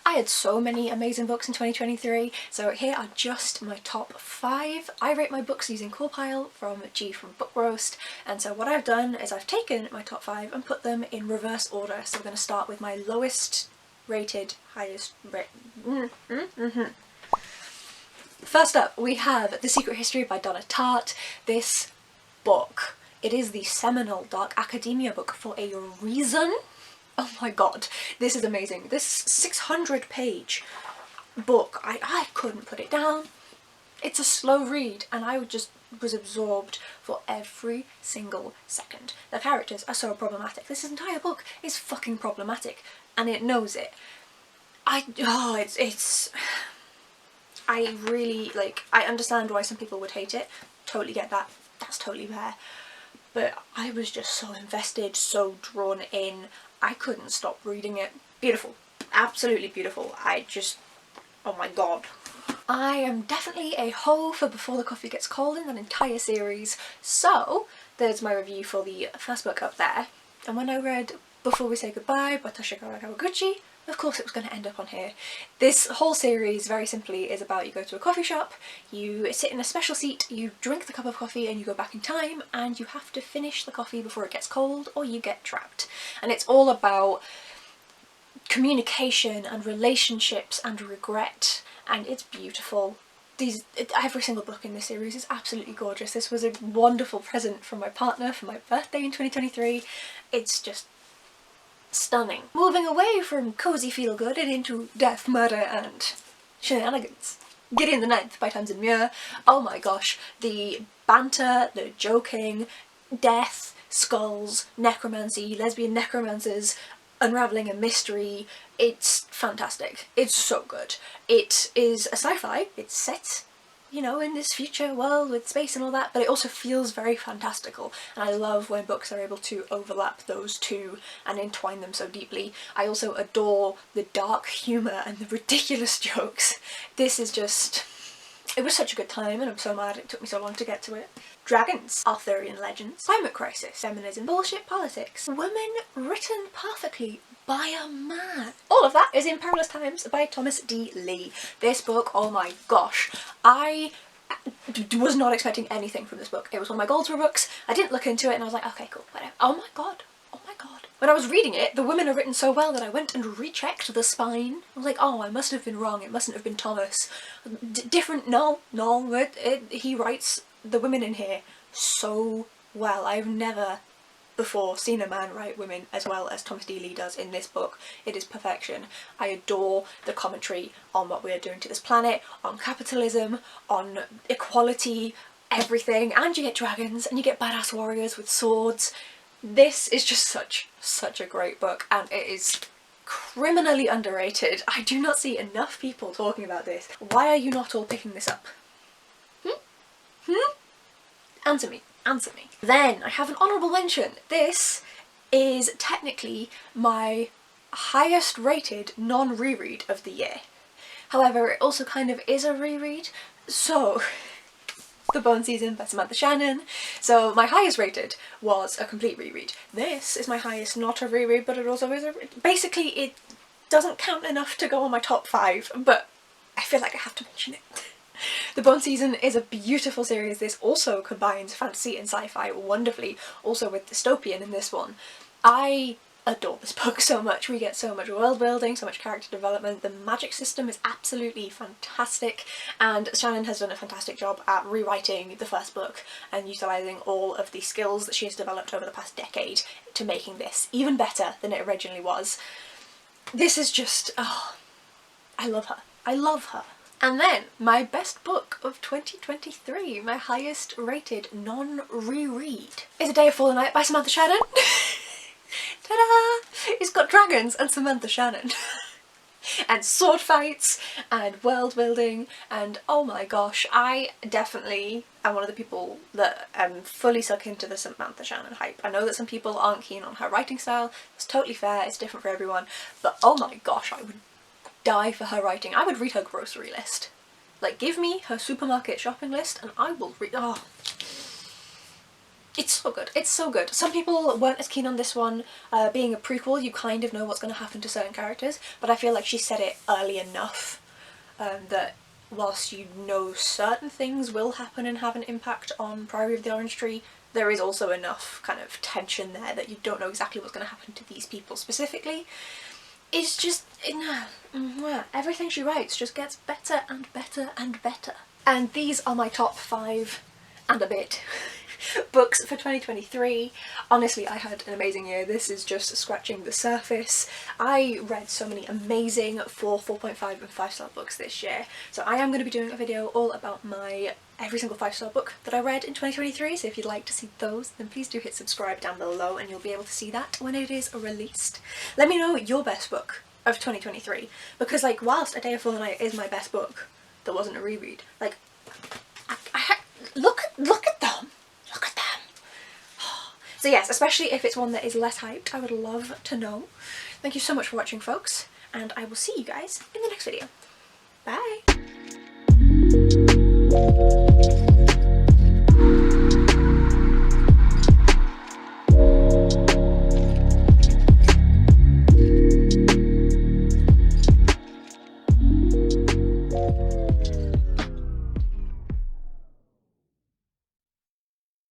I had so many amazing books in 2023, so here are just my top 5. I rate my books using Corpile from G from Book Roast, and so what I've done is I've taken my top 5 and put them in reverse order. So we're going to start with my lowest rated, highest rated. First up, we have The Secret History by Donna Tartt. This book, it is the seminal dark academia book for a reason. Oh my god, this is amazing. This 600-page book, I couldn't put it down. It's a slow read and I was absorbed for every single second. The characters are so problematic. This entire book is fucking problematic and it knows it. I really, like, I understand why some people would hate it. Totally get that. That's totally fair. But I was just so invested, so drawn in. I couldn't stop reading it. Beautiful. Absolutely beautiful. Oh my god. I am definitely a hoe for Before the Coffee Gets Cold in that entire series. So, there's my review for the first book up there. And when I read Before We Say Goodbye by Kawaguchi, of course it was going to end up on here. This whole series, very simply, is about you go to a coffee shop, you sit in a special seat, you drink the cup of coffee and you go back in time, and you have to finish the coffee before it gets cold or you get trapped. And it's all about communication and relationships and regret, and it's beautiful. Every single book in this series is absolutely gorgeous. This was a wonderful present from my partner for my birthday in 2023. It's just stunning. Moving away from cozy feel-good and into death, murder and shenanigans. Gideon the Ninth by Tamsyn Muir. Oh my gosh, the banter, the joking, death, skulls, necromancy, lesbian necromancers, unravelling a mystery. It's fantastic. It's so good. It is a sci-fi. It's set, you know, in this future world with space and all that, but it also feels very fantastical, and I love when books are able to overlap those two and entwine them so deeply. I also adore the dark humour and the ridiculous jokes. This is just... it was such a good time, and I'm so mad it took me so long to get to it. Dragons, Arthurian legends, climate crisis, feminism, bullshit politics, women written perfectly by a man. All of that is in Perilous Times by Thomas D. Lee. This book, oh my gosh, I was not expecting anything from this book. It was one of my Goldsboro books. I didn't look into it and I was like, okay, cool, whatever. Oh my god. Oh my god. When I was reading it, the women are written so well that I went and rechecked the spine. I was like, oh, I must have been wrong. It mustn't have been Thomas. No, he writes the women in here so well. I've never before seen a man write women as well as Thomas D. Lee does in this book. It is perfection. I adore the commentary on what we are doing to this planet, on capitalism, on equality, everything, and you get dragons and you get badass warriors with swords. This is just such a great book, and it is criminally underrated. I do not see enough people talking about this. Why are you not all picking this up? Answer me. Answer me. Then I have an honourable mention. This is technically my highest rated non-reread of the year. However, it also kind of is a reread. So, The Bone Season by Samantha Shannon. So my highest rated was a complete reread. This is my highest not a reread, but it also is a... basically it doesn't count enough to go on my top 5, but I feel like I have to mention it. The Bone Season is a beautiful series. This also combines fantasy and sci-fi wonderfully, also with dystopian in this one. I adore this book so much. We get so much world building, so much character development. The magic system is absolutely fantastic, and Shannon has done a fantastic job at rewriting the first book and utilising all of the skills that she has developed over the past decade to making this even better than it originally was. This is just... oh, I love her. I love her. And then, my best book of 2023, my highest rated non-reread, is A Day of Fall and Night by Samantha Shannon. Ta-da! It's got dragons and Samantha Shannon. And sword fights and world building, and oh my gosh, I definitely am one of the people that am fully sucked into the Samantha Shannon hype. I know that some people aren't keen on her writing style. It's totally fair, it's different for everyone, but oh my gosh, I would die for her writing. I would read her grocery list. Like, give me her supermarket shopping list and I will read... oh. It's so good. It's so good. Some people weren't as keen on this one. Being a prequel, you kind of know what's going to happen to certain characters, but I feel like she said it early enough that whilst you know certain things will happen and have an impact on Priory of the Orange Tree, there is also enough kind of tension there that you don't know exactly what's going to happen to these people specifically. It's just, everything she writes just gets better and better and better. And these are my top 5 and a bit books for 2023. Honestly, I had an amazing year. This is just scratching the surface. I read so many amazing 4, 4.5 and 5-star books this year, so I am going to be doing a video all about my every single 5-star book that I read in 2023, so if you'd like to see those then please do hit subscribe down below and you'll be able to see that when it is released. Let me know your best book of 2023, because like whilst A Day of Fallen Night is my best book that wasn't a reread, like look at them. Look at them. So yes, especially if it's one that is less hyped, I would love to know. Thank you so much for watching, folks, and I will see you guys in the next video. Bye!